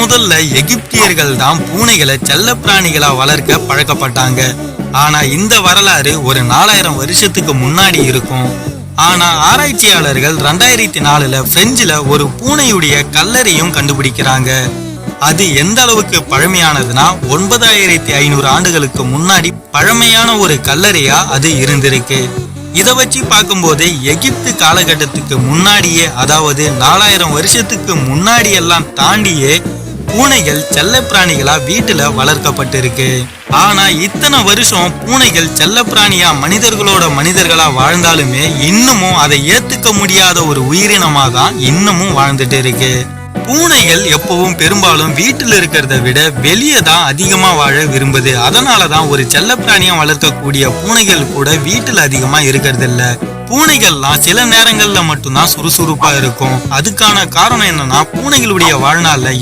முதல்ல எகிப்தியர்கள் தான் பூனைகளை செல்ல பிராணிகளா வளர்க்க பழக்கப்பட்டாங்க. ஆனா இந்த வரலாறு ஒரு 4000 வருஷத்துக்கு முன்னாடி இருக்கும். ஆனா ஆராய்ச்சியாளர்கள் 2004ல பிரெஞ்சுல ஒரு பூனையுடைய கல்லறையும் கண்டுபிடிக்கிறாங்க. அது எந்த அளவுக்கு பழமையானதுன்னா 9500 ஆண்டுகளுக்கு முன்னாடி பழமையான ஒரு கல்லறையா அது இருந்திருக்கு. இதை வச்சு பார்க்கும்போது எகிப்து காலகட்டத்துக்கு முன்னாடியே, அதாவது 4000 வருஷத்துக்கு முன்னாடி எல்லாம் தாண்டியே பூனைகள் செல்ல பிராணிகளா வீட்டுல வளர்க்கப்பட்டிருக்கு. ஆனா இத்தனை வருஷம் பூனைகள் செல்ல பிராணியா மனிதர்களா வாழ்ந்தாலுமே இன்னமும் அதை ஏத்துக்க முடியாத ஒரு உயிரினமா தான் இன்னமும் வாழ்ந்துட்டு இருக்கு. பூனைகள் எப்பவும் பெரும்பாலும் வீட்டில் இருக்கிறத விட வெளியே தான் அதிகமா வாழ விரும்புது. அதனாலதான் ஒரு செல்ல பிராணியா வளர்க்கக்கூடிய பூனைகள் கூட வீட்டில் அதிகமா இருக்கிறது இல்ல. பூனைகள்லாம் சில நேரங்கள்ல மட்டும்தான் சுறுசுறுப்பா இருக்கும். அதுக்கான காரணம் என்னன்னா பூனைகளுடைய வாழ்நாள்ல